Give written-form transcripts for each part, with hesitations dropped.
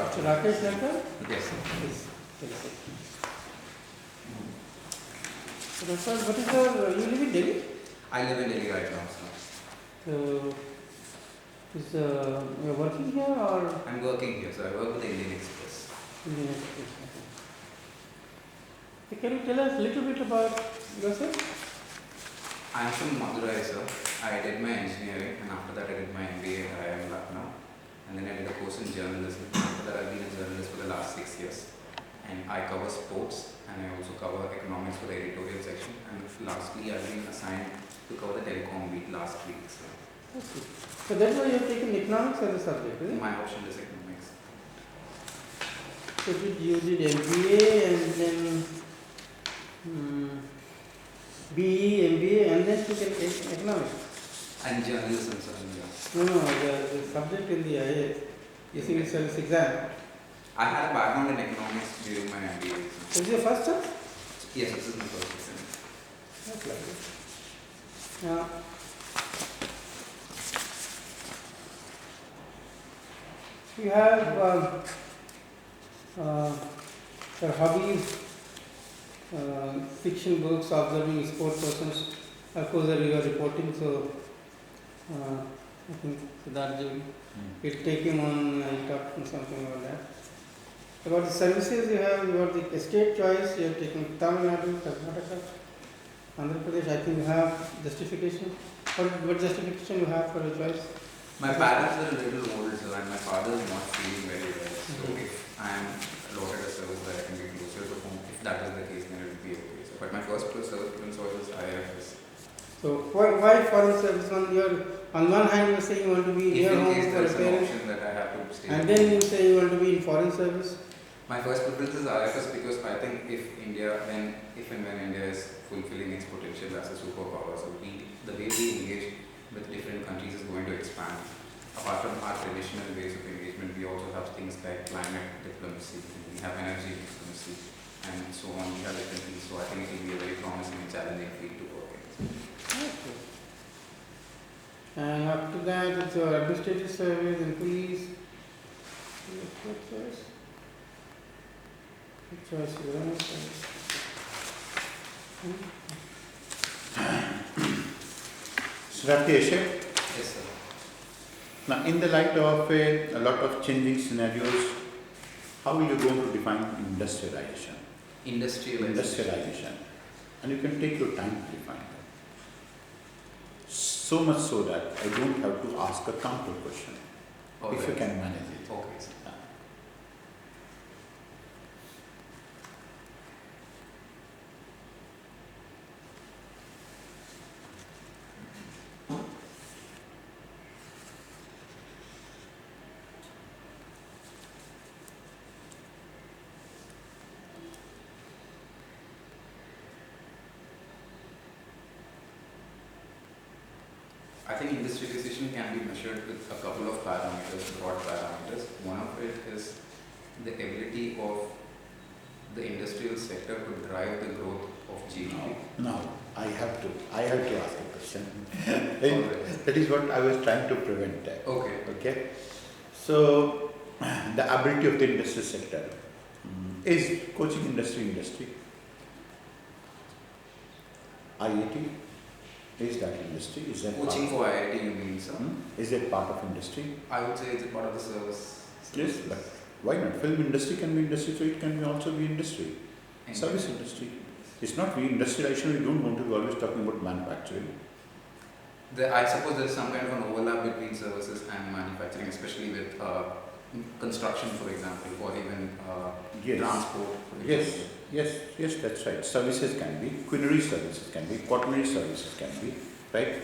afternoon. Raakesh Natraj? Yes, sir. Yes. So Natraj, what is your, you live in Delhi? I live in Delhi right now, sir. So, you are working here or? I'm working here, so I work with the Indian Express. Indian Express. Okay. Can you tell us a little bit about yourself? I'm from Madurai, sir. I did my engineering, and after that I did my MBA at IIM Lucknow. And then I did a course in journalism. After that I've been a journalist for the last 6 years. And I cover sports, and I also cover economics for the editorial section. And lastly, I've been assigned to cover the telecom beat last week. Okay. So that's why you have taken economics as a subject, is it? My option is economics. So you did MBA and then BE, MBA, and then took economics. And journalism, sir. No, the subject in the IAS, civil service exam. I had a background in economics during my MBA. Is this your first time? Yes, this is my first exam. That's lovely. Now, you have your hobbies, fiction books, observing sport persons. Of course, you are reporting, so I think Siddhartha will take him on and talk something about that. About the services you have, about the state choice, you have taken Tamil Nadu, Karnataka, Andhra Pradesh. I think you have justification. What justification you have for your choice? My parents are a little old, so and my father is not feeling very well. So if I am allotted a service that I can be closer to home, if that is the case, then it will be okay. So, but my first service preference was IFS. So why foreign service? On one hand you are saying you want to be near home for your parents, that I have to stay and then you say you want to be in foreign service. My first preference is IFS because I think if and when India is fulfilling its potential as a superpower, so the way we engage with different countries is going to expand. Apart from our traditional ways of engagement, we also have things like climate diplomacy, we have energy diplomacy, and so on. We have different things, so I think it will be a very promising and challenging field to work in. Okay. And after that, it's your administrative service and police. What choice? What choice is your service? Raakesh, Yes, sir. now in the light of a lot of changing scenarios, how will you go to define industrialization? Industrialization. And you can take your time to define that. So much so that I don't have to ask a counter question, if you can manage it. Okay, sir. I think industrialization can be measured with a couple of parameters, broad parameters. One of it is the ability of the industrial sector to drive the growth of GDP. No, I have to ask a question. That is what I was trying to prevent. Okay. So, the ability of the industrial sector is coaching industry. IIT is that industry? Is that Coaching for IIT, you mean, sir? Is it part of industry? I would say it's a part of the service. Yes, but why not? Film industry can be industry, so it can be also be industry. Service industry. It's not we industrialization, we don't want to be always talking about manufacturing. I suppose there is some kind of an overlap between services and manufacturing, especially with construction, for example, or even transport. Yes, that's right. Services can be, quinary services can be, quaternary services can be, right?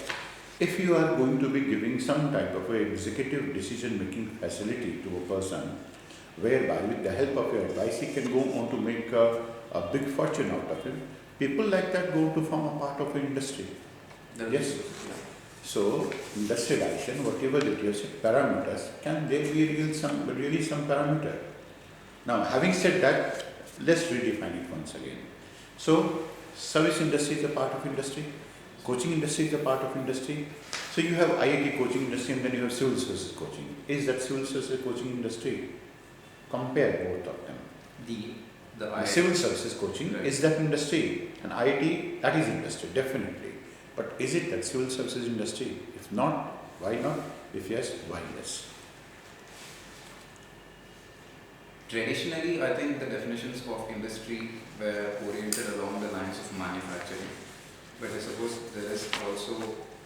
If you are going to be giving some type of executive decision-making facility to a person, whereby with the help of your advice, he can go on to make a big fortune out of it, people like that go to form a part of an industry. Yes. So, industrialization, whatever it is, parameters, can there be really some parameter? Now, having said that, let's redefine it once again. So, service industry is a part of industry, coaching industry is a part of industry. So, you have IIT coaching industry and then you have civil services coaching. Is that civil services coaching industry? Compare both of them. The The IIT, civil services coaching, right. is that industry? And IIT, that is industry, definitely. But is it that civil services industry? If not, why not? If yes, why yes? Traditionally, I think the definitions of industry were oriented along the lines of manufacturing. But I suppose there is also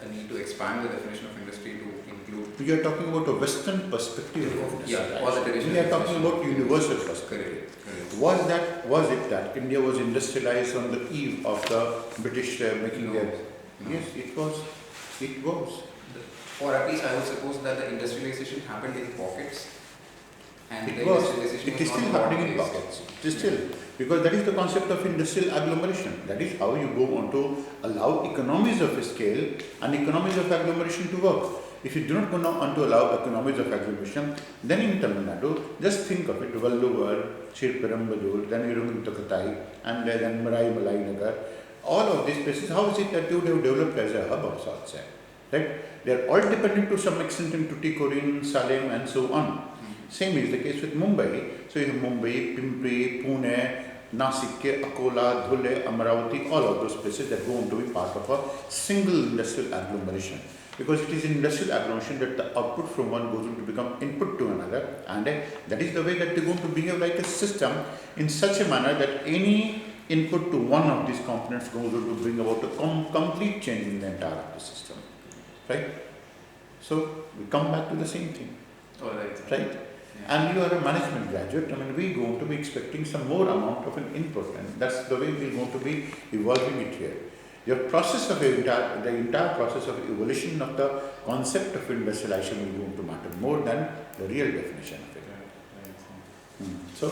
a need to expand the definition of industry to include. We are talking about a Western perspective of industry. Yeah, or the traditional We are talking definition. about universal perspective. Correct. Was it that India was industrialized on the eve of the British making their? No. Yes, it was. It was. Or at least I would suppose that the industrialization happened in pockets. And the It was. industrialization It is was still not happening in broad-based. pockets. It is still. Because that is the concept of industrial agglomeration. That is how you go on to allow economies of scale and economies of agglomeration to work. If you do not go on to allow economies of agglomeration, then in Tamil Nadu, just think of it, Valluvar, Chirperambadur, then Irunguntakatai, and then Marai Malai Nagar. All of these places, how is it that they would have developed as a hub of sorts? Right? They are all dependent to some extent in Tuticorin, Salem, and so on. Same is the case with Mumbai. So you have Mumbai, Pimpri, Pune, Nasik, Akola, Dhule, Amaravati, all of those places that go on to be part of a single industrial agglomeration. Because it is in industrial agglomeration that the output from one goes on to become input to another, and that is the way that they are going to behave like a system in such a manner that any input to one of these components goes on to bring about a complete change in the entire of the system. Right? So we come back to the same thing. All right. Right? And you are a management graduate, I mean, we're going to be expecting some more amount of an input, and that's the way we're going to be evolving it here. Your process of the entire process of evolution of the concept of industrialization is going to matter more than the real definition of it. So,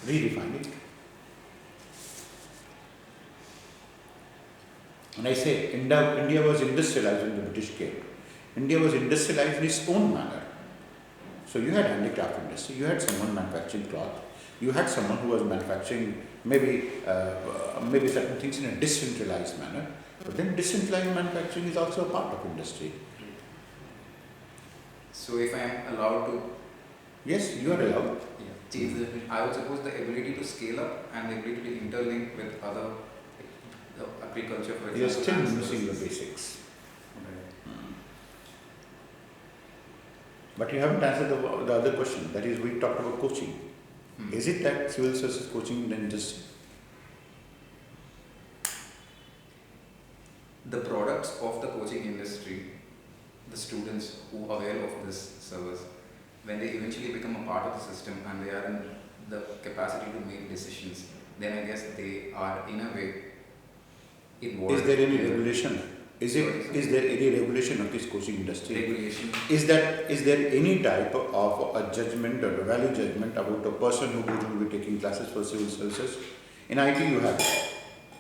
redefine it. When I say India was industrialized when the British came, India was industrialized in its own manner. So you had handicraft industry, you had someone manufacturing cloth, you had someone who was manufacturing maybe certain things in a decentralized manner. But then decentralized manufacturing is also a part of industry. So if I am allowed to, Yes, you are allowed. change the definition, I would suppose the ability to scale up and the ability to interlink with other, the agriculture, for example. You are still and missing the services. basics. But you haven't answered the other question. That is, we talked about coaching. Is it that civil services coaching then just The products of the coaching industry, the students who avail of this service, when they eventually become a part of the system and they are in the capacity to make decisions, then I guess they are in a way involved. Is there any in the regulation? Is there any regulation of this coaching industry? regulation? Is there any type of a judgment or a value judgment about a person who goes to be taking classes for civil services? In IT you have it.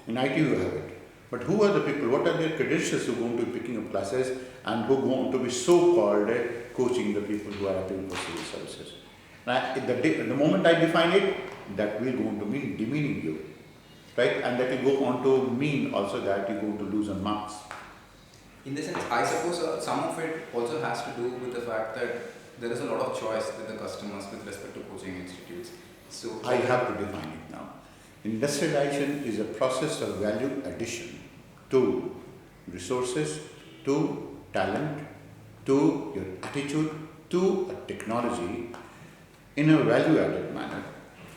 In IT you have it. But who are the people? What are their credentials who are going to be picking up classes and who are going to be so-called coaching the people who are applying for civil services? Now, the moment I define it, that will go on to mean demeaning you. Right? And that will go on to mean also that you're going to lose on marks. In the sense, I suppose some of it also has to do with the fact that there is a lot of choice with the customers with respect to coaching institutes. So I have to define it now. Industrialization is a process of value addition to resources, to talent, to your attitude, to a technology in a value added manner,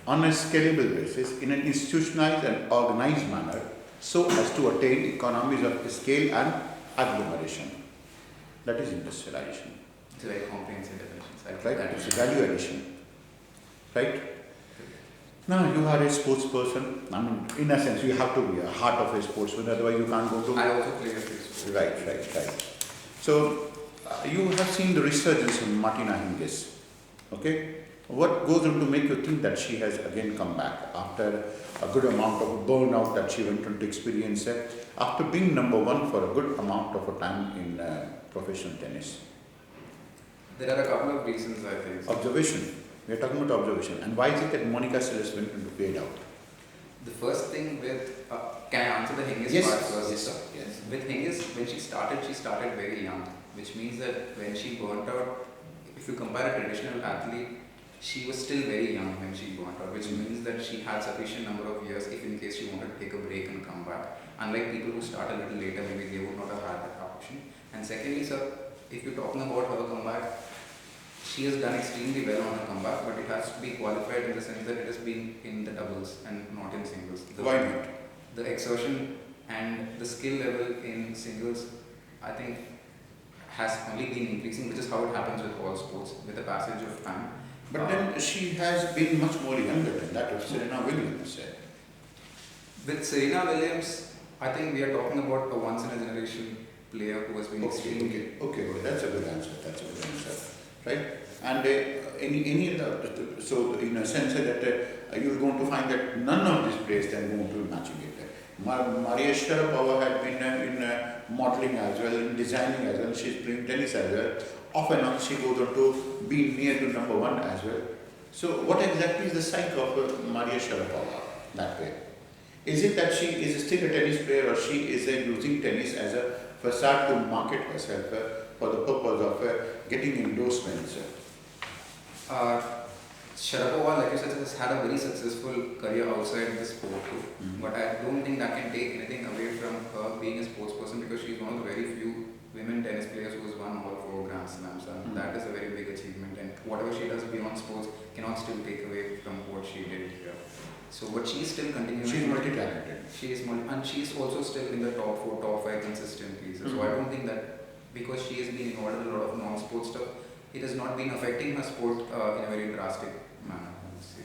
on a scalable basis, in an institutionalized and organized manner, so as to attain economies of scale and agglomeration. That is industrialization. it's a very comprehensive definition. So I think Right? that It's is- a value addition. Right? Now you are a sports person. I mean, in a sense, you have to be a heart of a sportsman, otherwise you can't go to. I also play a few sports. Right. So you have seen the resurgence of Martina Hingis. Okay? What goes on to make you think that she has again come back after a good amount of burnout that she went on to experience after being number one for a good amount of a time in professional tennis? There are a couple of reasons, I think. Observation. We are talking about observation. And why is it that Monica Seles went into fade out? The first thing with, can I answer the Hingis Yes, part first? yes, sir. Yes. With Hingis, when she started very young, which means that when she burnt out, if you compare a traditional athlete, she was still very young when she got her, which means that she had sufficient number of years if in case she wanted to take a break and come back. Unlike people who start a little later, maybe they would not have had that option. And secondly, sir, if you're talking about her comeback, she has done extremely well on her comeback, but it has to be qualified in the sense that it has been in the doubles and not in singles. Why not? The exertion and the skill level in singles, I think, has only been increasing, which is how it happens with all sports, with the passage of time. But then she has been much more younger than that of Serena Williams. With Serena Williams, I think we are talking about a once in a generation player who has been extremely. Okay, well, that's a good answer. Right? And any so in a sense that you're going to find that none of these players are going to be matching it. Maria Sharapova had been in modeling as well, in designing as well. She's playing tennis as well. Off and on, she goes on to be near to number one as well. So, what exactly is the psyche of Maria Sharapova that way? Is it that she is still a tennis player, or she is using tennis as a facade to market herself for the purpose of getting endorsements? Sharapova, like you said, has had a very successful career outside the sport too. But I don't think that can take anything away from her being a sports person, because she's one of the very few women tennis players who has won all 4 Grand Slams. And that is a very big achievement. And whatever she does beyond sports cannot still take away from what she did here. So, but she's still continuing. She's multi-talented. And she's also still in the top 4, top 5 consistently. So I don't think that because she has been involved in a lot of non-sport stuff, it has not been affecting her sport in a very drastic manner, I would say.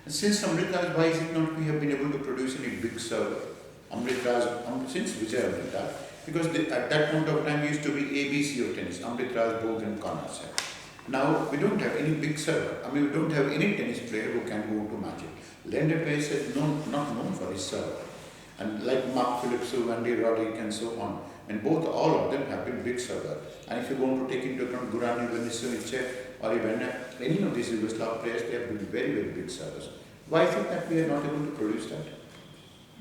Since Amritraj, why is it not we have been able to produce any big server? Amritraj, since Vijay Amritraj, because at that point of time used to be ABC of tennis, Amritraj, Bogue and Connors. Now we don't have any big server. I mean, we don't have any tennis player who can go to match it. Leander Pace is not known for his server. And like Mark Phillips, Andy Roddick and so on. And all of them have been big servers. And if you're going to take into account Guran Ivanisevic or even any of these Yugoslav players, they have been very, very big servers. Why is it that we are not able to produce that?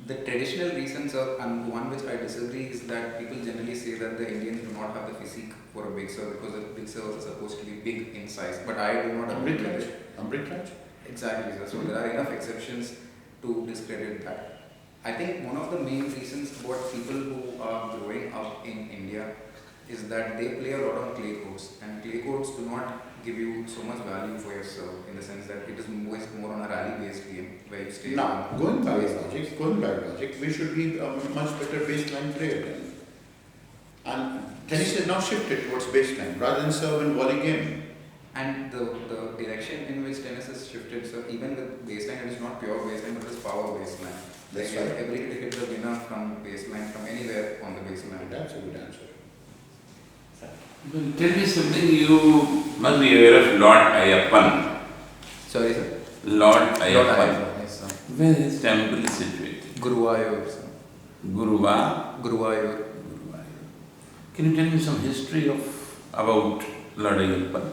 The traditional reasons are, and one which I disagree, is that people generally say that the Indians do not have the physique for a big serve because the big servers are supposed to be big in size. But I do not agree with it. Amritraj? Exactly, sir. So there are enough exceptions to discredit that. I think one of the main reasons what people who are growing up in India is that they play a lot on clay courts, and clay courts do not give you so much value for your serve, in the sense that it is more on a rally-based game where you stay. Now, going by logic, we should be a much better baseline player then. And tennis has now shifted towards baseline rather than serve and volley game. And the direction in which tennis has shifted, so even with baseline, it is not pure baseline, but it is power baseline. That's like right. Ability to hit the winner from baseline, from anywhere on the baseline. That's a good answer. Well, tell me something, you must be aware of Lord Ayyappan. Sorry, sir. Lord Ayyappan. Yes, sir. Where his temple is situated? Guruvayur, sir. Guruvayur. Can you tell me some history about Lord Ayyappan?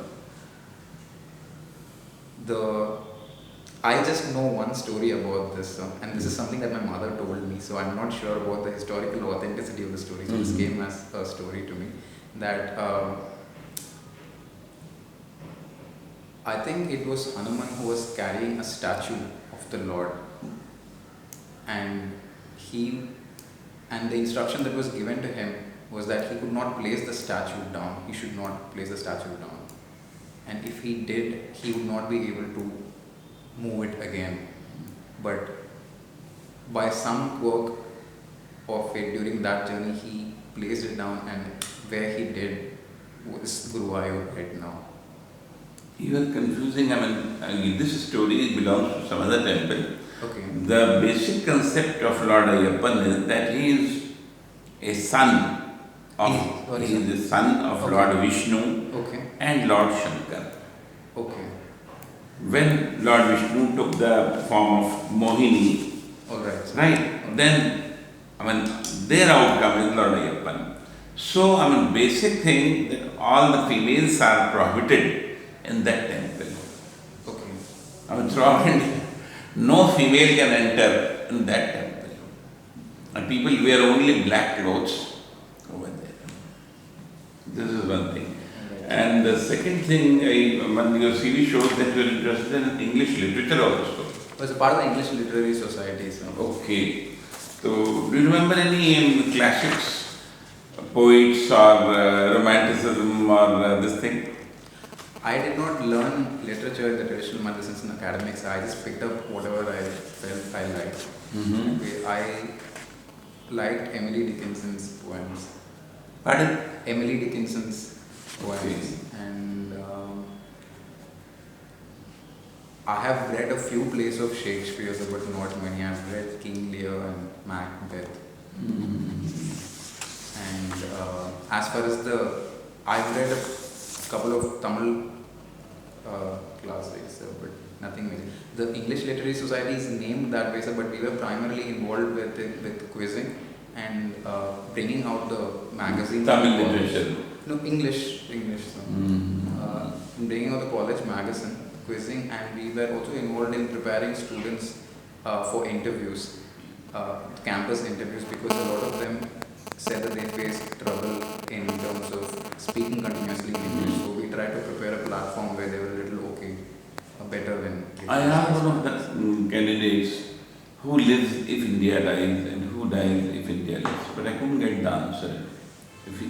I just know one story about this, and this is something that my mother told me, so I'm not sure about the historical authenticity of the story. So this came as a story to me, that I think it was Hanuman who was carrying a statue of the Lord, and the instruction that was given to him was that he could not place the statue down. He should not place the statue down, and if he did, he would not be able to move it again. But by some quirk of it, during that journey, he placed it down, and where he did was Guruvayur right now. You are confusing, this story belongs to some other temple. Okay. The basic concept of Lord Ayyappan is that he is a son of, he is the son of Lord Vishnu and Lord Shankar. Okay. When Lord Vishnu took the form of Mohini, right, then, their outcome is Lord Ayyappan. So, basic thing that all the females are prohibited in that temple. Okay. Throughout India, no female can enter in that temple. And people wear only black clothes over there. This is one thing. And the second thing, when your CV shows that you are interested in English literature also. I was a part of the English Literary Society. So. Okay. So, do you remember any classics, poets or romanticism or this thing? I did not learn literature in the traditional manner since in academics. I just picked up whatever I felt I liked. Mm-hmm. I liked Emily Dickinson's poems. Pardon? Emily Dickinson's poems. Okay. And I have read a few plays of Shakespeare's, but not many. I've read King Lear and Macbeth. Mm-hmm. And as far as I've read a couple of Tamil classics, but nothing major. The English Literary Society is named that way, sir, but we were primarily involved with quizzing and bringing out the magazine. Tamil literature. No, English, sir. Mm-hmm. Bringing out the college magazine, quizzing, and we were also involved in preparing students for interviews, campus interviews, because a lot of them said that they faced trouble in terms of speaking continuously in English. So we tried to prepare a platform where they were a little better than. I am one of the candidates who lives if India dies and who dies if India lives, but I couldn't get the answer.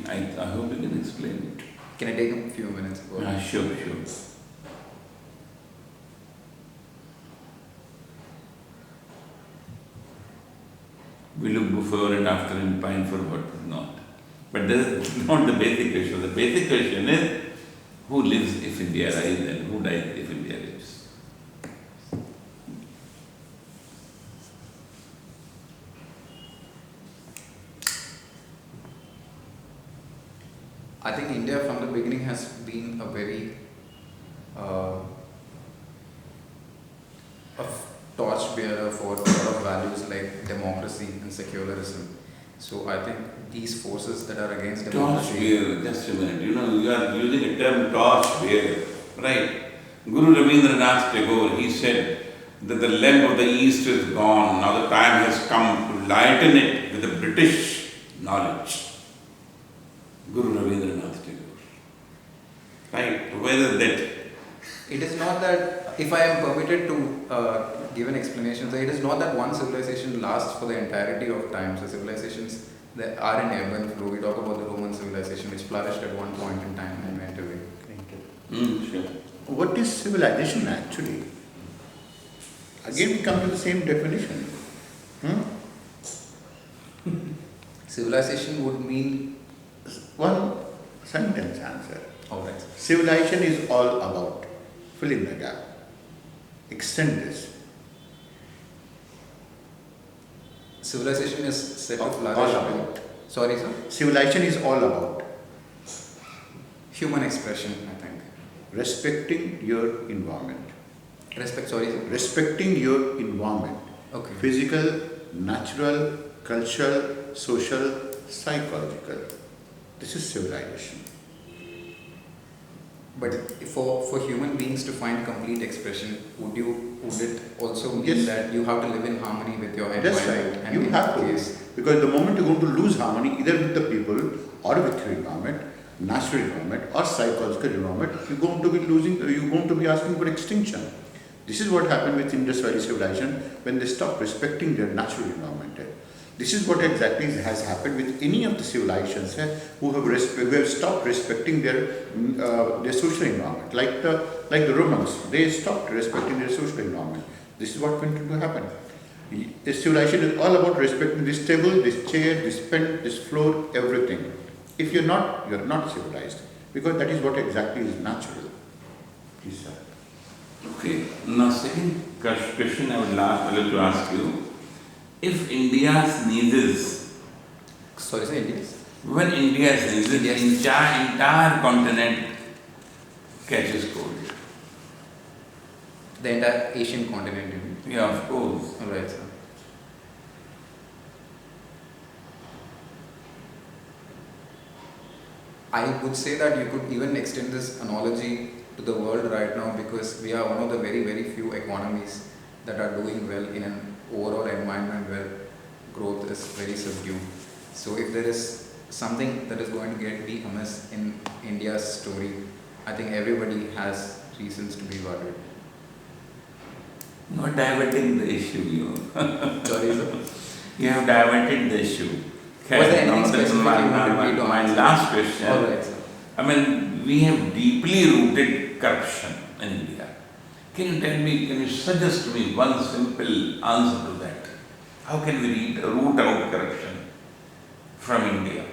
I hope you can explain it. Can I take a few minutes? Sure. We look before and after and pine for what is not. But that is not the basic question. The basic question is who lives if India dies and who dies if India lives. I think India from the beginning has been a very a torch bearer for a lot of values like democracy and secularism. So I think these forces that are against democracy. Torch bearer, just a minute. You are using a term torch bearer, right? Guru Rabindranath Tagore, he said that the lamp of the East is gone. Now the time has come to lighten it with the British knowledge. Guru Rabindranath Tagore. Right? Whether that. It is not that, if I am permitted to give an explanation, so it is not that one civilization lasts for the entirety of time. So civilizations that are in ebb and flow. We talk about the Roman civilization which flourished at one point in time and went away. Sure. What is civilization actually? Again we come to the same definition. Civilization would mean. One sentence answer. Alright. Civilization is all about. Fill in the gap. Extend this. Civilization is set to All flourish. about. Sorry, sir? Civilization is all about Human expression, I think. respecting your environment. Sorry, sir? Respecting your environment. Okay. Physical, natural, cultural, social, psychological. This is civilization. But for human beings to find complete expression, would it also mean Yes. that you have to live in harmony with your That's environment? right. And You in have that to. case, Because the moment you're going to lose harmony, either with the people or with your environment, natural environment or psychological environment, you're going to be asking for extinction. This is what happened with Indus Valley civilization when they stopped respecting their natural environment. This is what exactly has happened with any of the civilizations who have stopped respecting their social environment. Like the Romans, they stopped respecting their social environment. This is what went to happen. This civilization is all about respecting this table, this chair, this pen, this floor, everything. If you're not civilized, because that is what exactly is natural. Please, sir. Okay. Now, second question I would like to ask you. If India sneezes, sorry, sir, Indians? when India sneezes, Yes. entire continent catches cold. The entire Asian continent, you mean? Yeah, of course. Alright, sir. I would say that you could even extend this analogy to the world right now, because we are one of the very, very few economies that are doing well in an overall environment where growth is very subdued. So if there is something that is going to be amiss in India's story, I think everybody has reasons to be worried. Not diverting the issue, you know. Sorry, sir. You have diverted the issue. Was there anything now specific you wanted me to my answer? last question. All right, sir. I mean, we have deeply rooted corruption in India. Can you tell me, can you suggest me one simple answer to that? How can we root out corruption from India?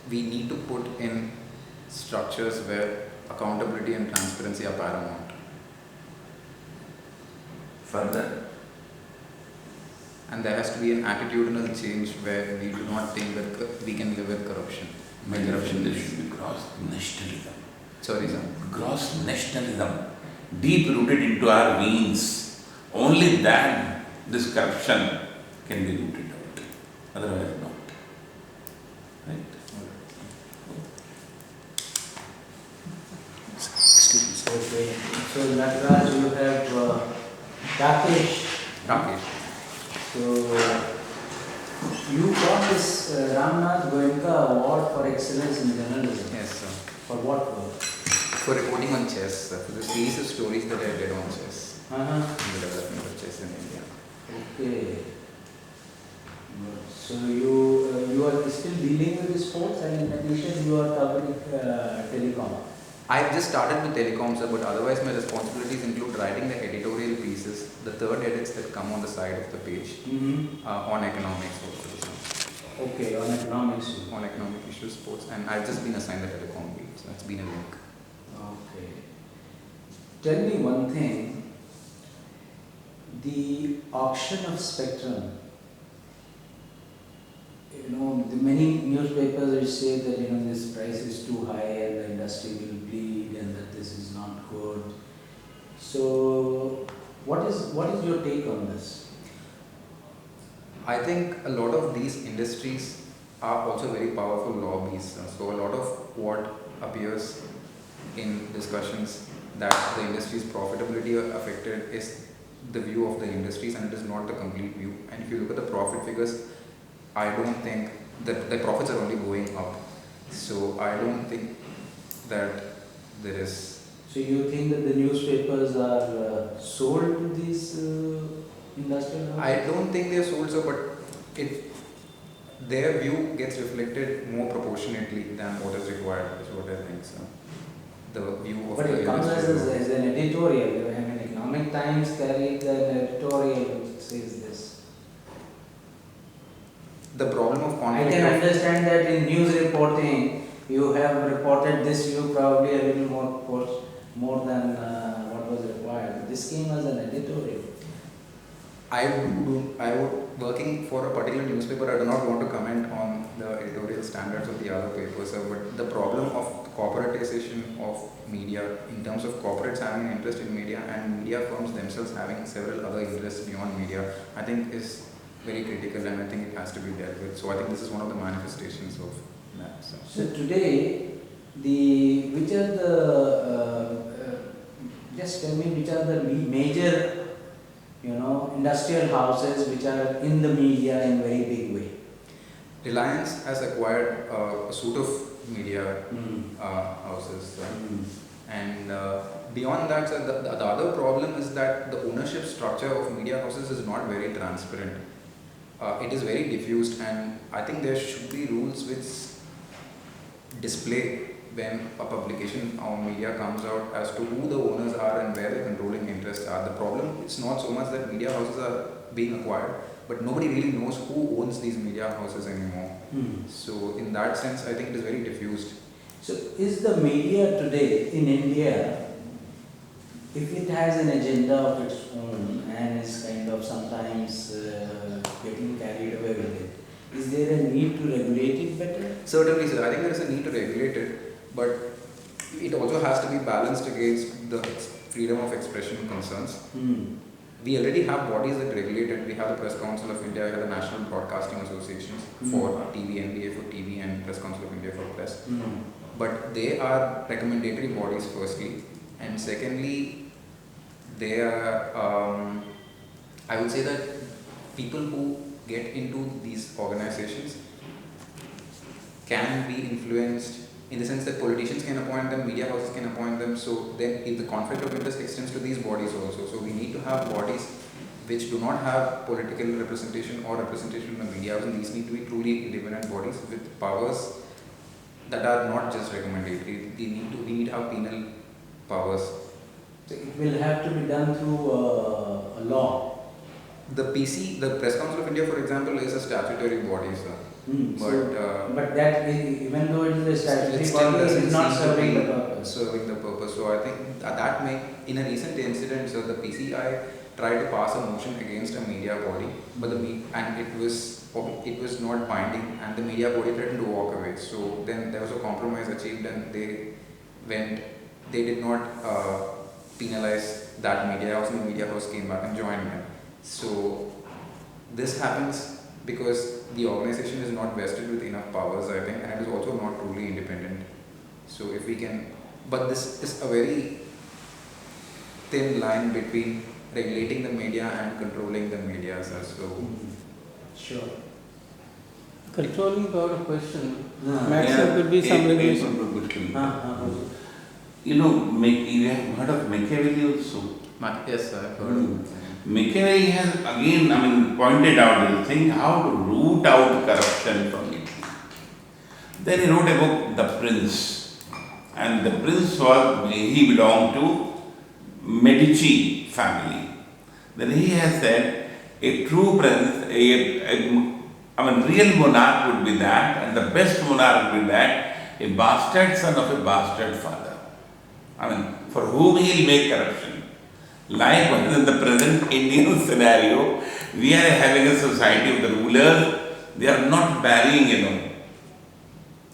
We need to put in structures where accountability and transparency are paramount. Further, And there has to be an attitudinal change where we do not think that we can live with corruption. my corruption, there should be gross nationalism. Sorry, sir. Gross nationalism, deep rooted into our veins. Only that this corruption can be rooted out. Otherwise not. Right? Okay. So Natraj, you have Raakesh. Raakesh. So you got this Ramnath Goenka Award for Excellence in Journalism. Yes, sir. For what work? For reporting on chess, sir. For the series of stories that I did on chess. Uh-huh. And the development of chess in India. Okay. Good. So you are still dealing with the sports, and in addition you are covering telecom. I've just started with telecom, sir, but otherwise my responsibilities include writing the editorial pieces, the third edits that come on the side of the page, on economics also, sir. Okay, on economics. On economic issues, sports, and I've just been assigned the telecom lead, so that's been a link. Okay. Tell me one thing. The auction of spectrum. You know, the many newspapers will say that this price is too high and the industry will bleed and that this is not good. So, what is your take on this? I think a lot of these industries are also very powerful lobbies. So a lot of what appears in discussions that the industry's profitability are affected is the view of the industries, and it is not the complete view. And if you look at the profit figures, I don't think that the profits are only going up. So I don't think that there is. So you think that the newspapers are sold to these industrial houses? I don't think they are sold, so, but their view gets reflected more proportionately than what is required, is what I think. So the view of But the it comes industry. as an editorial. I mean, Economic Times carried an editorial which says this. The problem of I conflict can of understand that in news reporting, you have reported this, you probably a little more than what was required. This came as an editorial. working for a particular newspaper, I do not want to comment on the editorial standards of the other papers, but the problem of corporatization of media, in terms of corporates having an interest in media and media firms themselves having several other interests beyond media, I think is very critical, and I think it has to be dealt with. So I think this is one of the manifestations of that. So today, just tell me which are the major, industrial houses which are in the media in very big way. Reliance has acquired a suite of media houses, and beyond that, the other problem is that the ownership structure of media houses is not very transparent. It is very diffused, and I think there should be rules which display when a publication or media comes out as to who the owners are and where the controlling interests are. The problem is not so much that media houses are being acquired, but nobody really knows who owns these media houses anymore. So in that sense, I think it is very diffused. So is the media today in India, if it has an agenda of its own and is kind of sometimes getting carried away with it, is there a need to regulate it better? Certainly, sir. I think there is a need to regulate it, but it also has to be balanced against the freedom of expression concerns. We already have bodies that regulate it. We have the Press Council of India, we have the National Broadcasting Associations for TV, NBA for TV, and Press Council of India for Press. But they are recommendatory bodies, firstly, and secondly, they are I would say that people who get into these organizations can be influenced in the sense that politicians can appoint them, media houses can appoint them. So then if the conflict of interest extends to these bodies also, so we need to have bodies which do not have political representation or representation in the media house, and these need to be truly independent bodies with powers that are not just recommendatory. We need to have penal powers. So it will have to be done through a law. The PC, the Press Council of India, for example, is a statutory body, sir. But that even though it is a statutory body, it is not serving the purpose. Serving the purpose. So I think that may, in a recent incident, so the PCI tried to pass a motion against a media body, but it was not binding, and the media body threatened to walk away. So then there was a compromise achieved, and they did not penalize that media house, and the media house came back and joined them. So this happens because the organization is not vested with enough powers, I think, and it is also not truly independent. So if we can, but this is a very thin line between regulating the media and controlling the media, sir. So Sure. Controlling power question. No. Maximum could be some regulation. You know, you have heard of Machiavelli also? yes, sir, I've heard of it. Machiavelli has again, pointed out this thing, how to root out corruption from it. Then he wrote a book, The Prince. And the prince he belonged to Medici family. Then he has said, a true prince, real monarch would be that, and the best monarch would be that, a bastard son of a bastard father. For whom he will make corruption. Likewise, in the present Indian scenario, we are having a society of the rulers, they are not marrying alone.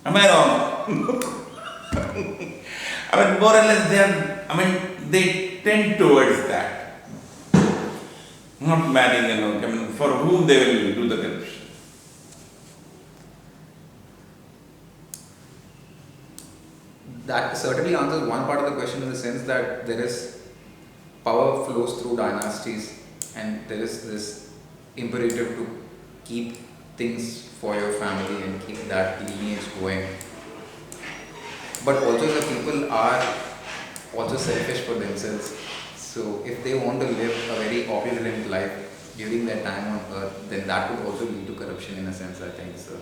Am I wrong? More or less they tend towards that. Not marrying alone. For whom they will do the corruption. That certainly answers one part of the question in the sense that there is power flows through dynasties, and there is this imperative to keep things for your family and keep that lineage going. But also the people are also selfish for themselves. So if they want to live a very opulent life during their time on earth, then that would also lead to corruption in a sense, I think. So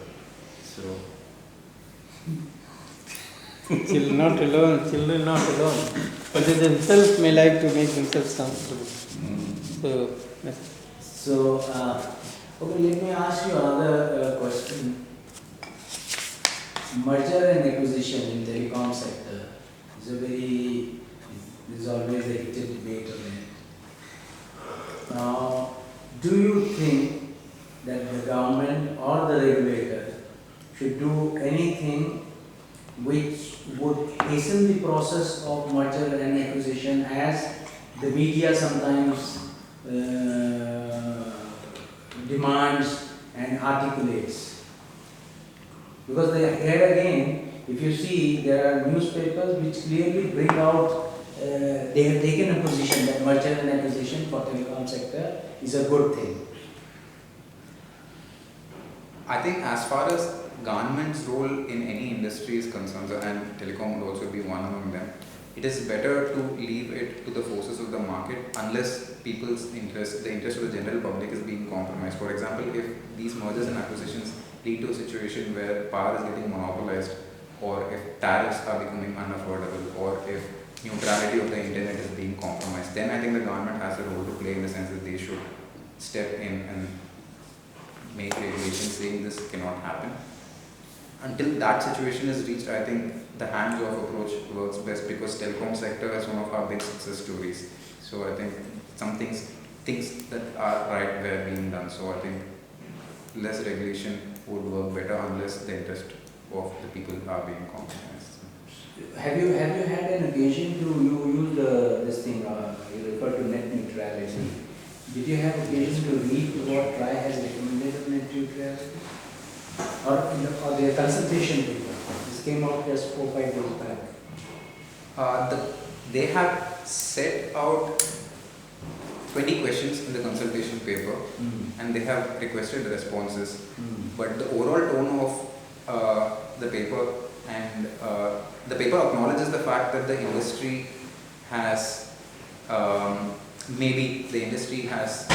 Children not alone. But they themselves may like to make themselves comfortable. So, okay, let me ask you another question. Merger and acquisition in the telecom sector is always a heated debate on it. Now, do you think that the government or the regulator should do anything which would hasten the process of merger and acquisition, as the media sometimes demands and articulates? Because here again, if you see, there are newspapers which clearly bring out, they have taken a position that merger and acquisition for telecom sector is a good thing. I think as far as government's role in any industry is concerned, and telecom would also be one among them, it is better to leave it to the forces of the market unless people's interest, the interest of the general public, is being compromised. For example, if these mergers and acquisitions lead to a situation where power is getting monopolized, or if tariffs are becoming unaffordable, or if neutrality of the internet is being compromised, then I think the government has a role to play in the sense that they should step in and make regulations saying this cannot happen. Until that situation is reached, I think the hands-off approach works best, because telecom sector is one of our big success stories. So I think some things that are right were being done. So I think less regulation would work better unless the interest of the people are being compromised. Have you had an occasion to use this thing? You refer to net neutrality. Did you have occasion to read what TRAI has recommended on net neutrality? Or their consultation paper? This came out just 4-5 days back. They have set out 20 questions in the consultation paper, and they have requested responses. But the overall tone of the paper and the paper acknowledges the fact that the industry has maybe the industry has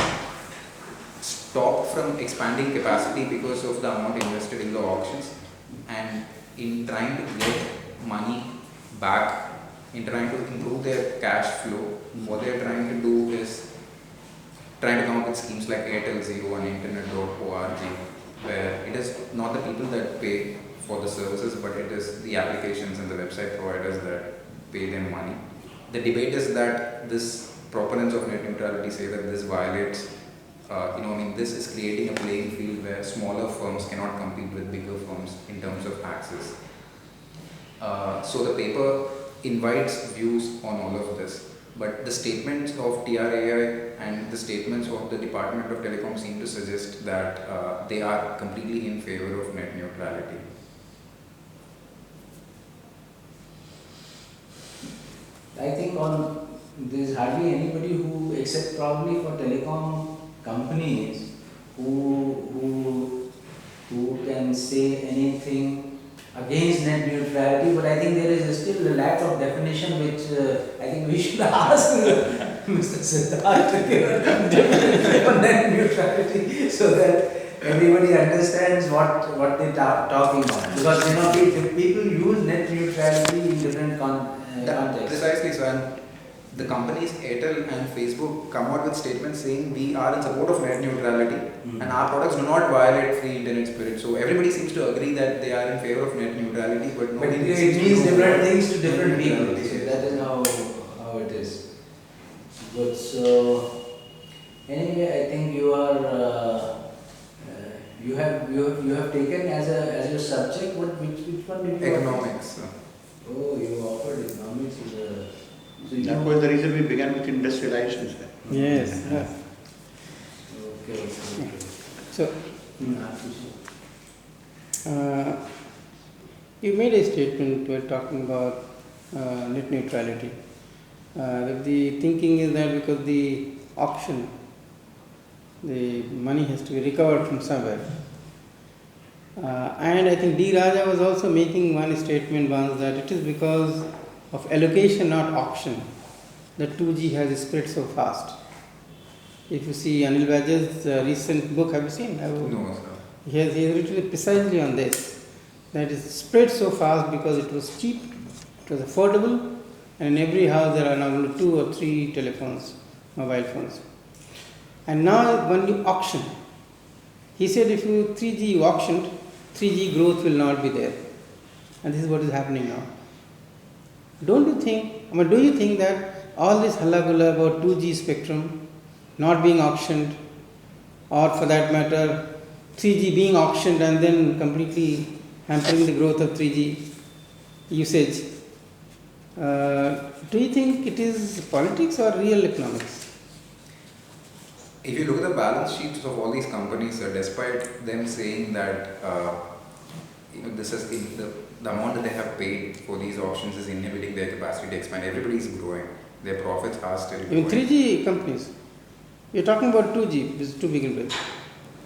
stopped from expanding capacity because of the amount invested in the auctions, and in trying to get money back, in trying to improve their cash flow, what they are trying to do is trying to come up with schemes like Airtel Zero and Internet.org, where it is not the people that pay for the services, but it is the applications and the website providers that pay them money. The debate is that this proponents of net neutrality say that this violates, this is creating a playing field where smaller firms cannot compete with bigger firms in terms of access. So the paper invites views on all of this, but the statements of TRAI and the statements of the Department of Telecom seem to suggest that they are completely in favor of net neutrality. I think there's hardly anybody who, except probably for telecom companies, who can say anything against net neutrality, but I think there is still a lack of definition which I think we should ask Mr. Siddhartha to give a definition on net neutrality so that everybody understands what they're talking about. Because people use net neutrality in different contexts. Precisely, so, and the companies Airtel and Facebook come out with statements saying we are in support of net neutrality and our products do not violate free internet spirit. So everybody seems to agree that they are in favor of net neutrality, but it nobody means different things to different people. So that is how it is. Good. So anyway, I think you are you have taken as your subject. Which one did you? Economics. Oh, you offered economics as a. So that was the reason we began with industrialization, sir. Yes. Okay. So, you made a statement while talking about net neutrality. The thinking is that because the auction, the money has to be recovered from somewhere. And I think D. Raja was also making one statement once that it is because of allocation, not auction, that 2G has spread so fast. If you see Anil Bajaj's recent book, have you seen? No, sir. He has written precisely on this, that it spread so fast because it was cheap, it was affordable, and in every house there are now only 2 or 3 telephones, mobile phones. And now when you auction, he said if you 3G you auctioned, 3G growth will not be there. And this is what is happening now. Do you think that all this hullabulla about 2G spectrum not being auctioned, or for that matter 3G being auctioned and then completely hampering the growth of 3G usage, do you think it is politics or real economics? If you look at the balance sheets of all these companies, despite them saying that this is the amount that they have paid for these auctions is inhibiting their capacity to expand, everybody is growing. Their profits are still growing. In 3G companies, you are talking about 2G, this is to begin with.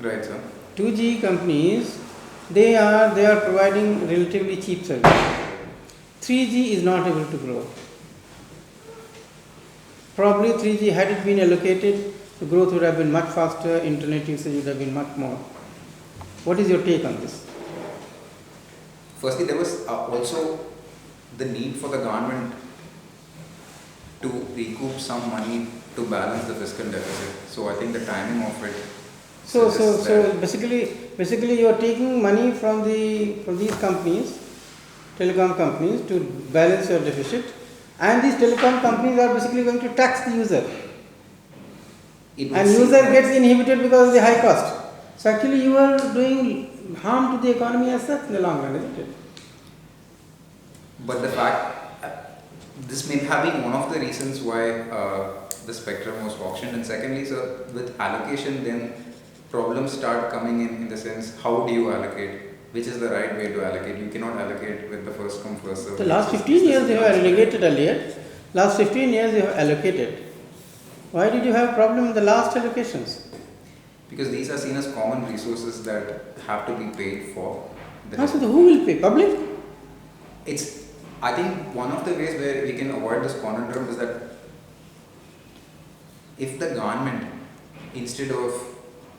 Right, sir. 2G companies, they are providing relatively cheap service. 3G is not able to grow. Probably 3G, had it been allocated, the growth would have been much faster, internet usage would have been much more. What is your take on this? Firstly, there was also the need for the government to recoup some money to balance the fiscal deficit. So I think the timing of it. So basically you are taking money from these companies, telecom companies, to balance your deficit, and these telecom companies are basically going to tax the user. And user gets inhibited because of the high cost. So actually you are doing harm to the economy as such in the long run, isn't it? But the fact, this may have been one of the reasons why the spectrum was auctioned. And secondly, sir, with allocation, then problems start coming in the sense, how do you allocate? Which is the right way to allocate? You cannot allocate with the first come, first served. The last 15 years they have allocated earlier. Last 15 years they have allocated. Why did you have problem in the last allocations? Because these are seen as common resources that have to be paid for. So who will pay? Public? I think one of the ways where we can avoid this conundrum is that if the government, instead of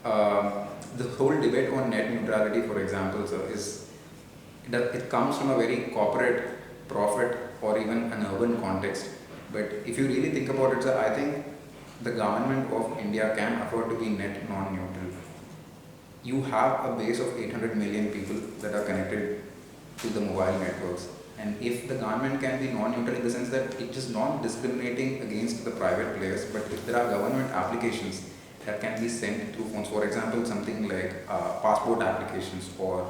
the whole debate on net neutrality, for example, so it comes from a very corporate profit or even an urban context. But if you really think about it, sir, I think the government of India can afford to be net non-neutral. You have a base of 800 million people that are connected to the mobile networks. And if the government can be non-neutral in the sense that it is not discriminating against the private players, but if there are government applications that can be sent through phones, for example, something like passport applications or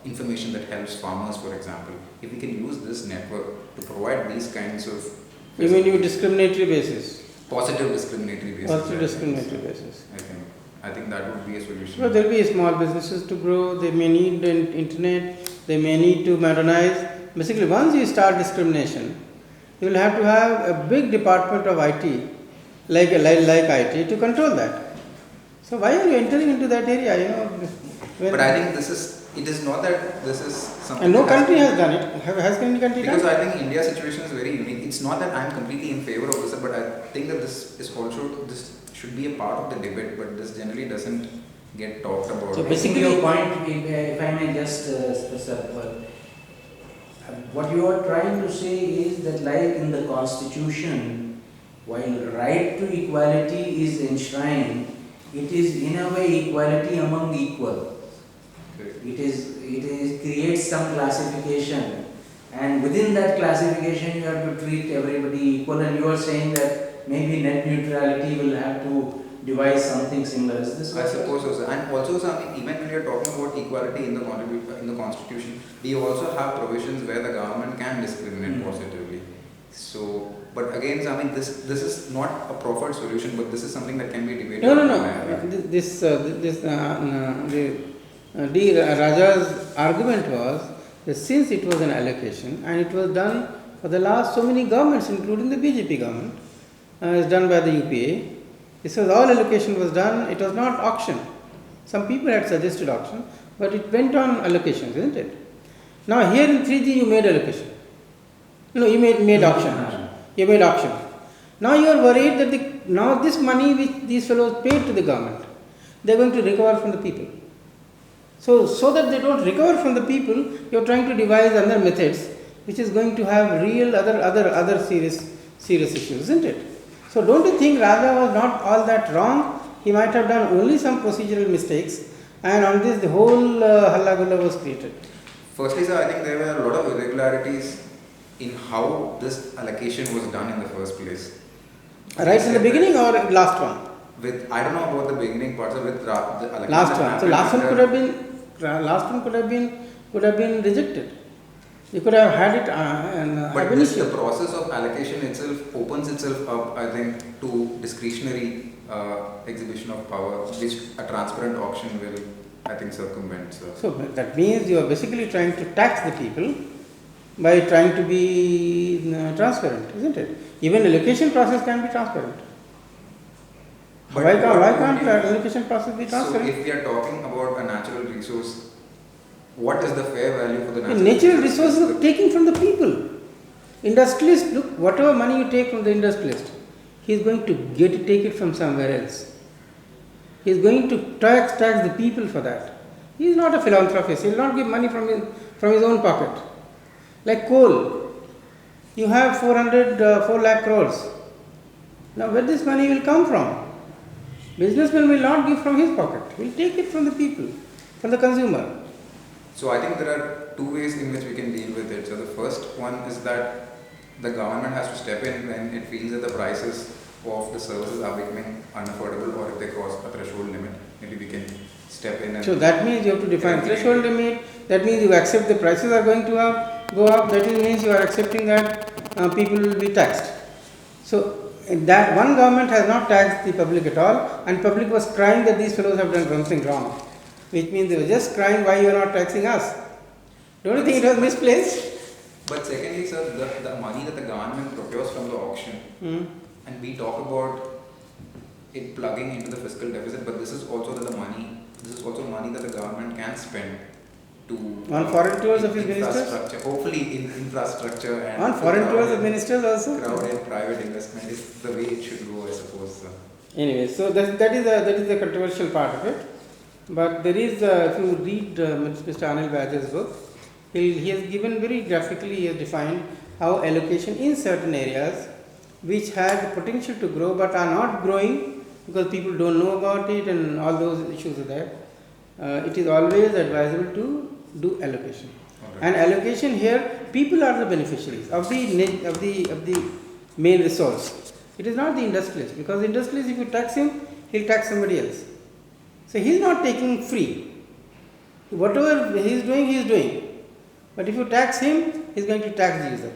information that helps farmers, for example, if we can use this network to provide these kinds of... You mean you discriminatory basis? Positive discriminatory basis. Positive discriminatory basis. I think that would be a solution. Well, there will be small businesses to grow, they may need the internet, they may need to modernize. Basically, once you start discrimination, you will have to have a big department of IT, like IT, to control that. So why are you entering into that area? But I think it is not that this is something... And no country has done it. Has any country done it? Because I think India's situation is very unique. It's not that I am completely in favor of this, but I think that this should be a part of the debate, but this generally doesn't get talked about. So basically your point, if I may just stress up, what you are trying to say is that like in the constitution, while right to equality is enshrined, it is in a way equality among equal. It creates some classification, and within that classification you have to treat everybody equal, and you are saying that maybe net neutrality will have to devise something similar. Is this? I suppose so, sir. And also, sir, even when we are talking about equality in the constitution, we also have provisions where the government can discriminate positively. So, but again, sir, this is not a proffered solution, but this is something that can be debated. D. Raja's argument was that since it was an allocation and it was done for the last so many governments, including the BJP government, is done by the UPA. This was all allocation was done. It was not auction. Some people had suggested auction, but it went on allocations, isn't it? Now here in 3G you made allocation. No, you made auction. You made auction. Now you are worried that now this money which these fellows paid to the government, they are going to recover from the people. So that they don't recover from the people, you are trying to devise other methods which is going to have real other serious issues, isn't it? So don't you think Raja was not all that wrong? He might have done only some procedural mistakes, and on this the whole halla gulla was created. Firstly, sir, I think there were a lot of irregularities in how this allocation was done in the first place. Right in the beginning or last one? I don't know about the beginning parts of it. The allocation last one. So last one could have been rejected. You could have had it but the process of allocation itself opens itself up, I think, to discretionary exhibition of power, which a transparent auction will, I think, circumvent. So that means you are basically trying to tax the people by trying to be transparent, isn't it? Even allocation process can be transparent. But why can't the allocation process be transparent? So if we are talking about a natural resource, what is the fair value for the natural resource is taking from the people. Industrialist, look, whatever money you take from the industrialist, he is going to take it from somewhere else. He is going to tax the people for that. He is not a philanthropist. He will not give money from his own pocket. Like coal, you have 4 lakh crores. Now where this money will come from? Businessman will not give from his pocket. He will take it from the people, from the consumer. So I think there are two ways in which we can deal with it. So the first one is that the government has to step in when it feels that the prices of the services are becoming unaffordable, or if they cross a threshold limit. Maybe we can step in. And so that means you have to define threshold limit. That means you accept the prices are going to go up. That means you are accepting that people will be taxed. So that one government has not taxed the public at all, and public was crying that these fellows have done something wrong, which means they were just crying why you are not taxing us. Don't you think it was misplaced? But secondly, sir, the money that the government procures from the auction, and we talk about it plugging into the fiscal deficit, but this is also money that the government can spend to on foreign tours of his ministers. Hopefully, in infrastructure and on foreign tours of ministers also. Crowd and private investment is the way it should go, I suppose. Anyway, so that is the controversial part of it. But there is, if you read Mr. Anil Bajaj's book, he has given very graphically, he has defined how allocation in certain areas which have the potential to grow but are not growing because people don't know about it and all those issues are there. It is always advisable to do allocation. Okay. And allocation here, people are the beneficiaries of the main resource. It is not the industrialist, because the industrialist, if you tax him, he'll tax somebody else. So he is not taking free. Whatever he is doing. But if you tax him, he is going to tax the user.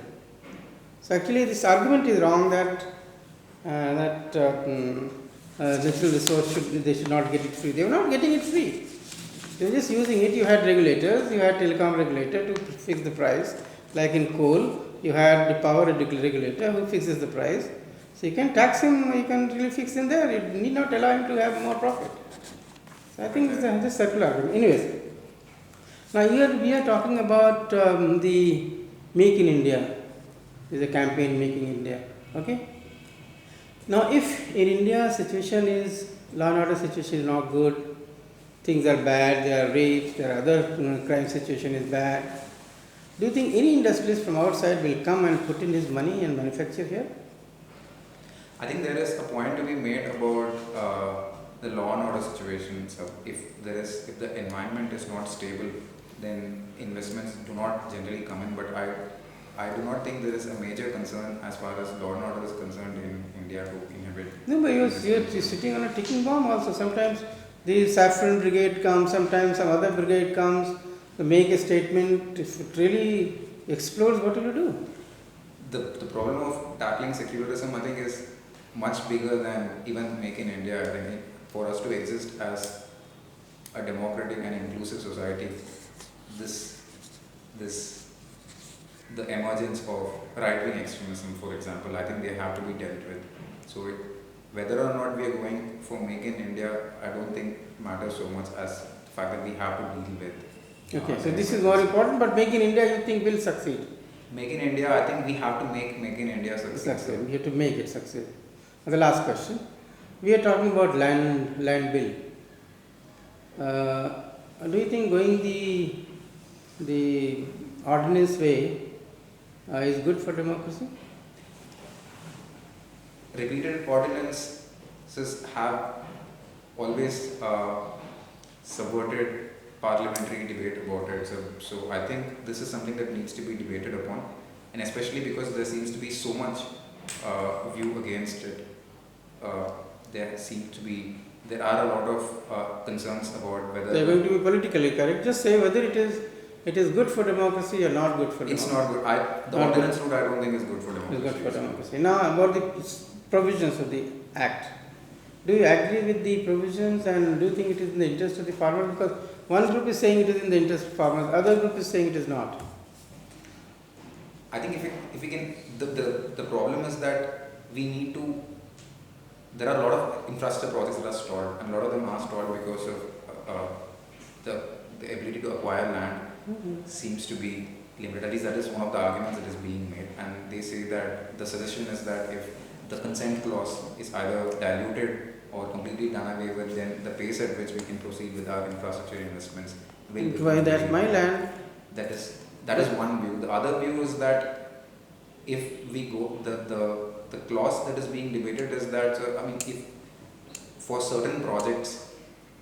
So actually, this argument is wrong that natural resource they should not get it free. They are not getting it free. They are just using it. You had regulators, you had telecom regulator to fix the price. Like in coal, you had the power regulator who fixes the price. So you can tax him, you can really fix him there. You need not allow him to have more profit. So I think it's a circular argument. Anyways, now here we are talking about the Make in India. There is a campaign Making India. Okay. Now, if in India situation is, law and order situation is not good, things are bad, there are rapes, there are other crime situation is bad, do you think any industrialist from outside will come and put in his money and manufacture here? I think there is a point to be made about the law and order situation. So if the environment is not stable, then investments do not generally come in. But I do not think there is a major concern as far as law and order is concerned in India to inhibit. No, but you're sitting on a ticking bomb also. Sometimes the saffron brigade comes, sometimes some other brigade comes, to make a statement. If it really explodes, what will you do? The problem of tackling secularism, I think, is much bigger than even Make in India. I think for us to exist as a democratic and inclusive society, the emergence of right-wing extremism, for example, I think they have to be dealt with. So whether or not we are going for Make in India, I don't think matters so much as the fact that we have to deal with. Okay, so this is more important, but Make in India you think will succeed? Make in India, I think we have to make Make in India succeed. We have to make it succeed. And the last question, we are talking about land bill. Do you think going the ordinance way is good for democracy? Repeated ordinances have always subverted parliamentary debate about it. So I think this is something that needs to be debated upon, and especially because there seems to be so much view against it. There are a lot of concerns about whether they are going to be politically correct. Just say whether it is good for democracy or not good for democracy. It's not good. The ordinance route I don't think is good for democracy. It's good for democracy. Now about the provisions of the Act. Do you agree with the provisions and do you think it is in the interest of the farmers? Because one group is saying it is in the interest of farmers, other group is saying it is not. I think if we can, the problem is that we need to. There are a lot of infrastructure projects that are stalled, and a lot of them are stalled because of the ability to acquire land seems to be limited. At least that is one of the arguments that is being made, and they say that the suggestion is that if the consent clause is either diluted or completely done away with, then the pace at which we can proceed with our infrastructure investments will be. Why that's my land? That is one view. The other view is that if we go the clause that is being debated is that if for certain projects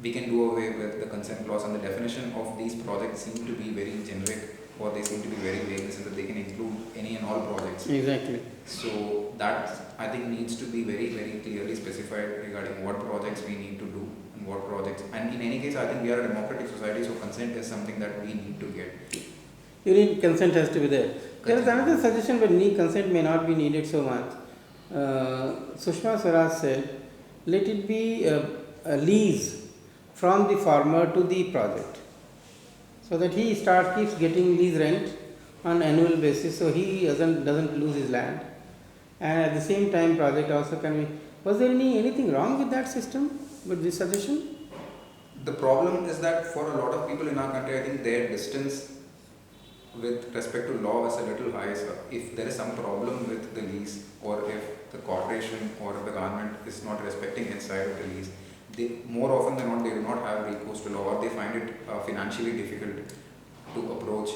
we can do away with the consent clause, and the definition of these projects seem to be very generic, or they seem to be very vague, so that they can include any and all projects. Exactly. So that I think needs to be very, very clearly specified regarding what projects we need to do and what projects. And in any case, I think we are a democratic society, so consent is something that we need to get. You need consent has to be there. There is another suggestion where consent may not be needed so much. Sushma Swaraj said, let it be a lease from the farmer to the project, so that he keeps getting lease rent on annual basis, so he doesn't lose his land. and at the same time project also can be. Was there anything wrong with that system, with this suggestion? The problem is that for a lot of people in our country, I think their distance with respect to law is a little high. So if there is some problem with the lease, or if the corporation or the government is not respecting its side of the lease, they more often than not they do not have recourse to law, or they find it financially difficult to approach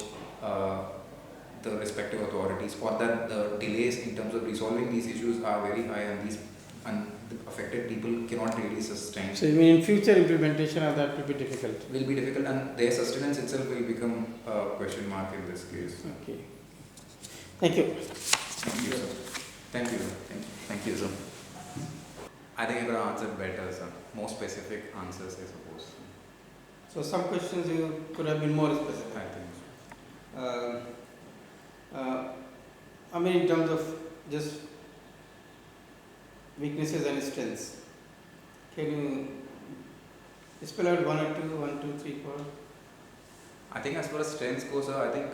the respective authorities, or that the delays in terms of resolving these issues are very high, and the affected people cannot really sustain. So you mean in future implementation of that will be difficult? Will be difficult, and their sustenance itself will become a question mark in this case. Okay. Thank you. Thank you, sir. Thank you, sir. Thank you, sir. I think I could have answered better, sir. More specific answers, I suppose. So some questions you could have been more specific. I think so. I mean in terms of just weaknesses and strengths. Can you spell out 1 or 2, 1, 2, 3, 4? I think as far as strengths go, sir, I think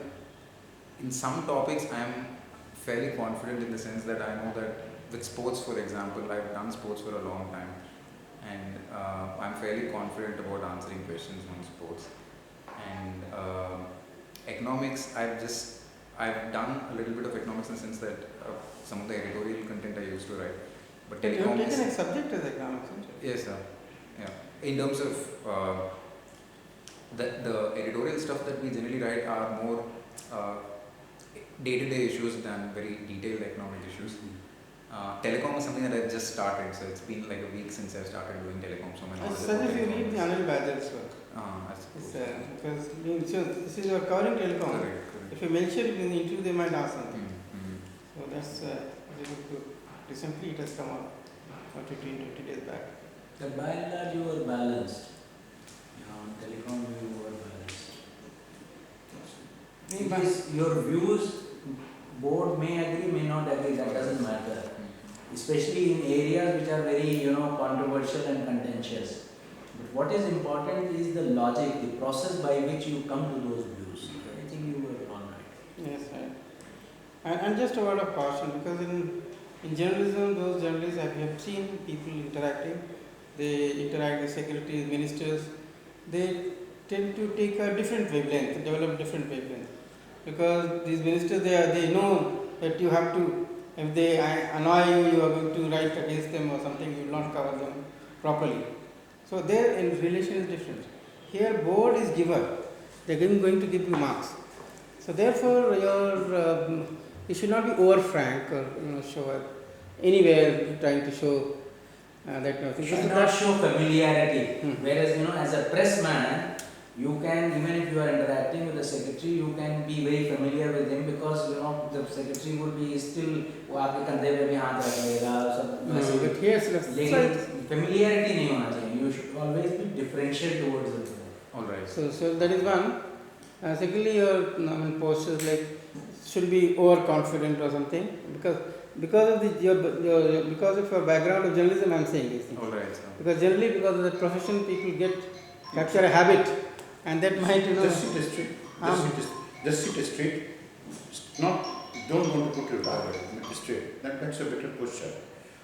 in some topics I am fairly confident in the sense that I know that with sports, for example, I've done sports for a long time, and I'm fairly confident about answering questions on sports. And economics, I've done a little bit of economics in the sense that some of the editorial content I used to write. But You have telecom taken a is, subject as economics, haven't you? yes, sir. Yeah. In terms of the editorial stuff that we generally write are more day-to-day issues than very detailed economic issues. Telecom is something that I've just started, so it's been like a week since I've started doing telecom. So my I knowledge suggest about you telecom read the is- Anil Badal's work. I suppose. Because this is your covering telecom. Correct. If you mention it in the interview, they might ask something. Mm-hmm. So that's really good. Recently it has come out, 15, 20 days back. But by and large, you were balanced. On telecom, you were balanced. Because your views, board may agree, may not agree, that doesn't matter. Especially in areas which are very, controversial and contentious. But what is important is the logic, the process by which you come to those views. I think you were all right. Yes, right. And just a word of caution, because in journalism, those journalists, I have seen people interacting. They interact with secretaries, ministers. They tend to take a different wavelength, develop different wavelength. Because these ministers, they know that you have to, if they annoy you, you are going to write against them or something, you will not cover them properly. So their relation is different. Here, board is giver. They are going to give you marks. So therefore, you should not be over frank or show anywhere trying to show that kind of thing. You should So not that- show familiarity. Whereas, as a pressman, you can, even if you are interacting with the secretary, you can be very familiar with him because, the secretary would be still, वो आपके कंधे पे भी हाथ रख लेगा, सब वैसे but here, लेकिन familiarity नहीं होना चाहिए. You should always be differential towards the board. All right. so that is one. Secondly, your postures should be overconfident or something because of because of your background of journalism. I am saying these things. All right, sir. Because generally, because of the profession, people capture a habit, and that might Just sit straight. Just sit straight. Don't want to put your power straight. That's a better posture.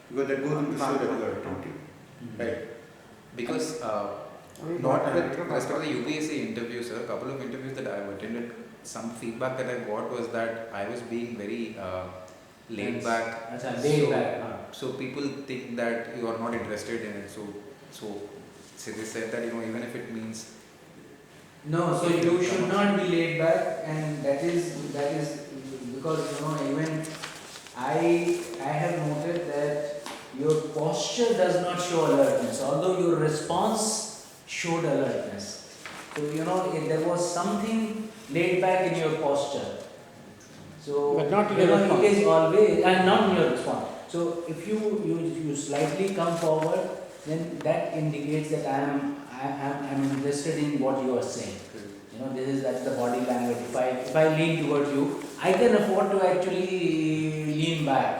Because that goes into show that you are attentive. Right. Because not with respect to the UPSC interviews, sir, a couple of interviews that I have attended, some feedback that I got was that I was being very laid back. Achha, laid back. So people think that you are not interested in it. So they said that even if it means No, so you should not be laid back, and that is because even I have noted that your posture does not show alertness, although your response showed alertness. So there was something laid back in your posture. So But not in your response. it is always and not in your response. So if you slightly come forward, then that indicates that I'm interested in what you are saying. That's the body language. If I lean towards you, I can afford to actually lean back.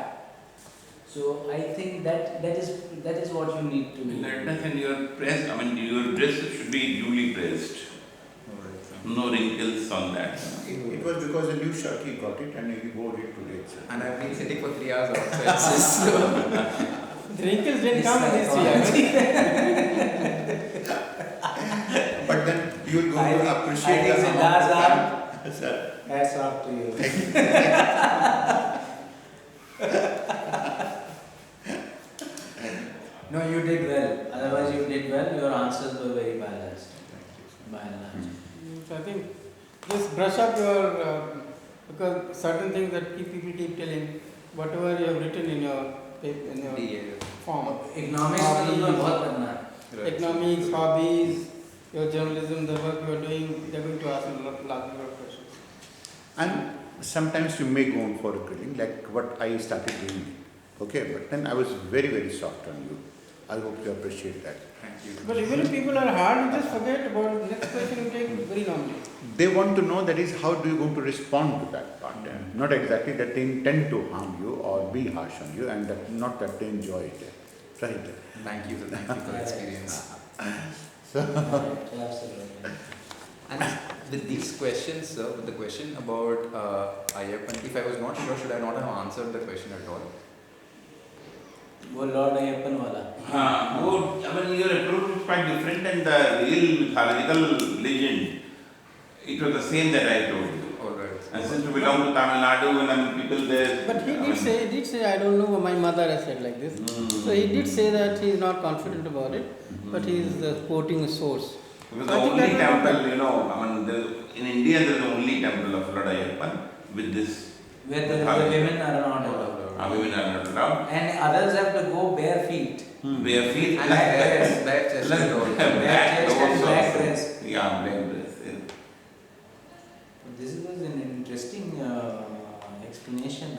So I think that is what you need to do. Alertness and your press, your dress should be duly pressed. Alright, sir. no wrinkles on that. It was because a new shirt he got it and he wore it today itself. And I've been sitting for 3 hours outside. So The wrinkles didn't come this year. But then you will go to appreciate I think the Siddhartha, Sir, hats off to you. No, you did well. Otherwise, you did well. Your answers were very balanced. By and large. So I think just brush up your, because certain things that people keep telling, whatever you have written in your form, Economics में तो तुम्हें बहुत करना है. economics, hobbies, your journalism, the work you are doing, they are going to ask you a lot of questions. and sometimes you may go on for a grilling, like what I started doing. Okay, but then I was very, very soft on you. I hope you appreciate that. thank you. But even if people are hard, you just forget about the next question you take very normally. They want to know that is how do you going to respond to that part. Not exactly that they intend to harm you or be harsh on you, and that not that they enjoy it. Right? Thank you for the experience. Absolutely. And with these questions, sir, with the question about Ayyappan, if I was not sure, should I not have answered the question at all? वो Lord Ayyappan वाला. I mean, your approach is quite different, and the real mythological legend, it was the same that I told you. Alright. And since you belong to Tamil Nadu, and people there. But he did say, I don't know, my mother has said like this. So he did say that he is not confident about it, but he is quoting a source. Because I the think only that temple, I mean, in India there is the only temple of Lord Ayyappan with this. Where the women are not allowed. Women are not allowed. And others have to go bare feet. Bare feet, And black bare chest and all. Bare chest and black dress. Yeah, black dress. Yeah. This was an interesting explanation.